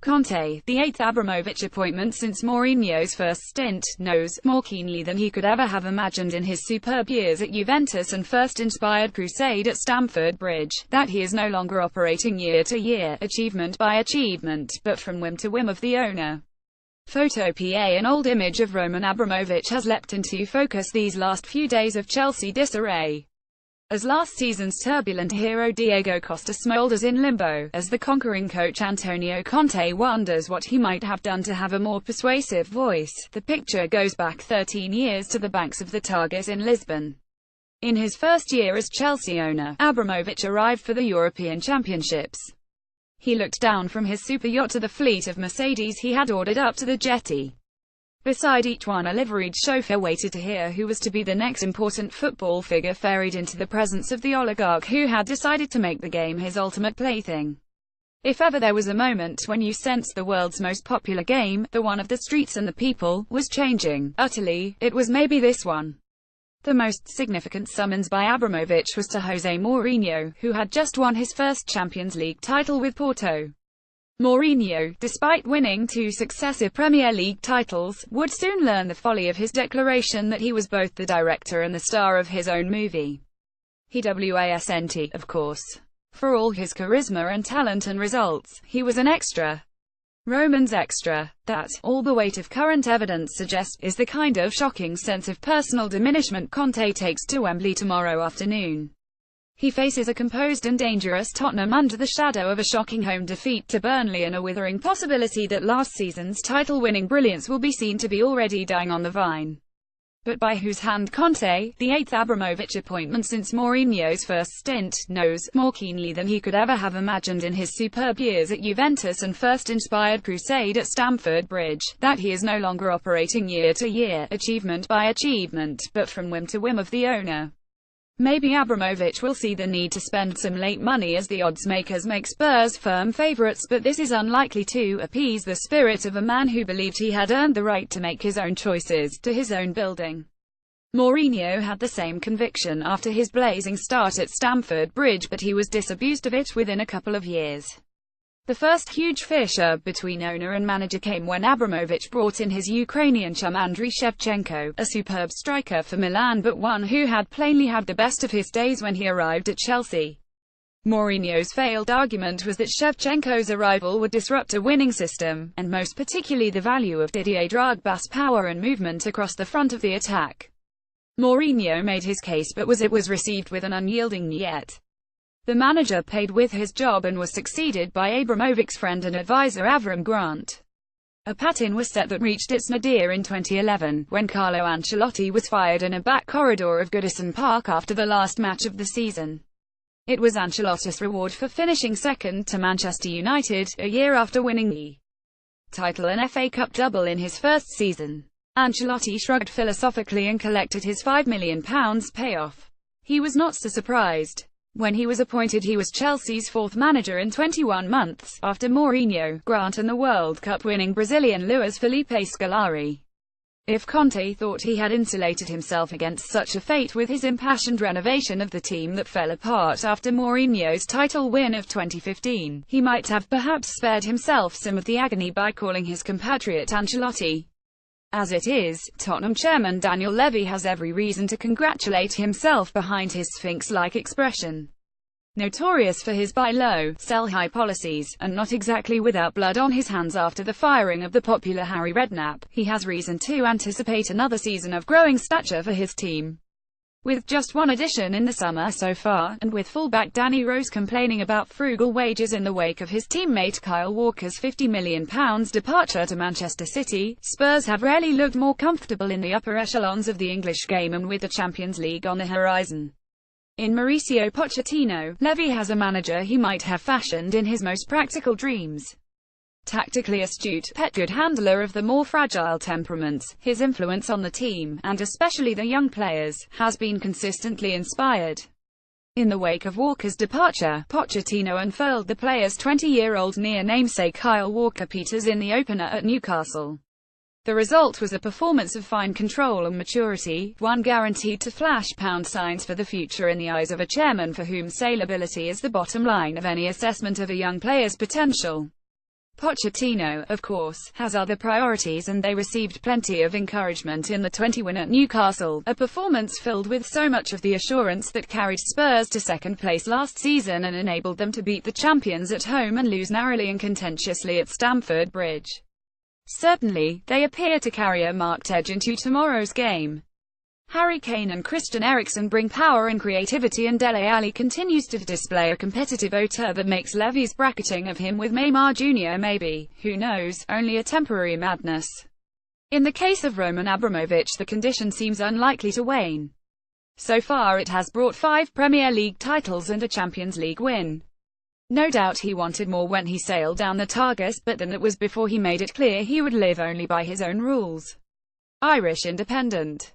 Conte, the eighth Abramovich appointment since Mourinho's first stint, knows, more keenly than he could ever have imagined in his superb years at Juventus and first inspired crusade at Stamford Bridge, that he is no longer operating year to year, achievement by achievement, but from whim to whim of the owner. Photo PA. An old image of Roman Abramovich has leapt into focus these last few days of Chelsea disarray, as last season's turbulent hero Diego Costa smoulders in limbo, as the conquering coach Antonio Conte wonders what he might have done to have a more persuasive voice. The picture goes back 13 years to the banks of the Tagus in Lisbon. In his first year as Chelsea owner, Abramovich arrived for the European Championships. He looked down from his super yacht to the fleet of Mercedes he had ordered up to the jetty. Beside each one a liveried chauffeur waited to hear who was to be the next important football figure ferried into the presence of the oligarch who had decided to make the game his ultimate plaything. If ever there was a moment when you sensed the world's most popular game, the one of the streets and the people, was changing, utterly, it was maybe this one. The most significant summons by Abramovich was to Jose Mourinho, who had just won his first Champions League title with Porto. Mourinho, despite winning 2 successive Premier League titles, would soon learn the folly of his declaration that he was both the director and the star of his own movie. He wasn't, of course. For all his charisma and talent and results, he was an extra. Roman's extra. That, all the weight of current evidence suggests, is the kind of shocking sense of personal diminishment Conte takes to Wembley tomorrow afternoon. He faces a composed and dangerous Tottenham under the shadow of a shocking home defeat to Burnley and a withering possibility that last season's title-winning brilliance will be seen to be already dying on the vine. But by whose hand Conte, the eighth Abramovich appointment since Mourinho's first stint, knows, more keenly than he could ever have imagined in his superb years at Juventus and first inspired crusade at Stamford Bridge, that he is no longer operating year to year, achievement by achievement, but from whim to whim of the owner. Maybe Abramovich will see the need to spend some late money as the odds makers make Spurs firm favourites, but this is unlikely to appease the spirit of a man who believed he had earned the right to make his own choices, to his own building. Mourinho had the same conviction after his blazing start at Stamford Bridge, but he was disabused of it within a couple of years. The first huge fissure between owner and manager came when Abramovich brought in his Ukrainian chum Andriy Shevchenko, a superb striker for Milan but one who had plainly had the best of his days when he arrived at Chelsea. Mourinho's failed argument was that Shevchenko's arrival would disrupt a winning system, and most particularly the value of Didier Drogba's power and movement across the front of the attack. Mourinho made his case but was received with an unyielding niet. The manager paid with his job and was succeeded by Abramovich's friend and advisor Avram Grant. A pattern was set that reached its nadir in 2011, when Carlo Ancelotti was fired in a back corridor of Goodison Park after the last match of the season. It was Ancelotti's reward for finishing second to Manchester United, a year after winning the title and FA Cup double in his first season. Ancelotti shrugged philosophically and collected his £5 million payoff. He was not so surprised. When he was appointed, he was Chelsea's fourth manager in 21 months, after Mourinho, Grant and the World Cup-winning Brazilian Luiz Felipe Scolari. If Conte thought he had insulated himself against such a fate with his impassioned renovation of the team that fell apart after Mourinho's title win of 2015, he might have perhaps spared himself some of the agony by calling his compatriot Ancelotti. As it is, Tottenham chairman Daniel Levy has every reason to congratulate himself behind his sphinx-like expression. Notorious for his buy low, sell high policies, and not exactly without blood on his hands after the firing of the popular Harry Redknapp, he has reason to anticipate another season of growing stature for his team. With just one addition in the summer so far, and with fullback Danny Rose complaining about frugal wages in the wake of his teammate Kyle Walker's £50 million departure to Manchester City, Spurs have rarely looked more comfortable in the upper echelons of the English game, and with the Champions League on the horizon. In Mauricio Pochettino, Levy has a manager he might have fashioned in his most practical dreams. Tactically astute, good handler of the more fragile temperaments, his influence on the team, and especially the young players, has been consistently inspired. In the wake of Walker's departure, Pochettino unfurled the player's 20-year-old near namesake Kyle Walker-Peters in the opener at Newcastle. The result was a performance of fine control and maturity, one guaranteed to flash pound signs for the future in the eyes of a chairman for whom saleability is the bottom line of any assessment of a young player's potential. Pochettino, of course, has other priorities, and they received plenty of encouragement in the 20-win at Newcastle, a performance filled with so much of the assurance that carried Spurs to second place last season and enabled them to beat the champions at home and lose narrowly and contentiously at Stamford Bridge. Certainly, they appear to carry a marked edge into tomorrow's game. Harry Kane and Christian Eriksen bring power and creativity, and Dele Alli continues to display a competitive hauteur that makes Levy's bracketing of him with Neymar Jr. maybe, who knows, only a temporary madness. In the case of Roman Abramovich, the condition seems unlikely to wane. So far it has brought 5 Premier League titles and a Champions League win. No doubt he wanted more when he sailed down the Tagus, but then it was before he made it clear he would live only by his own rules. Irish Independent.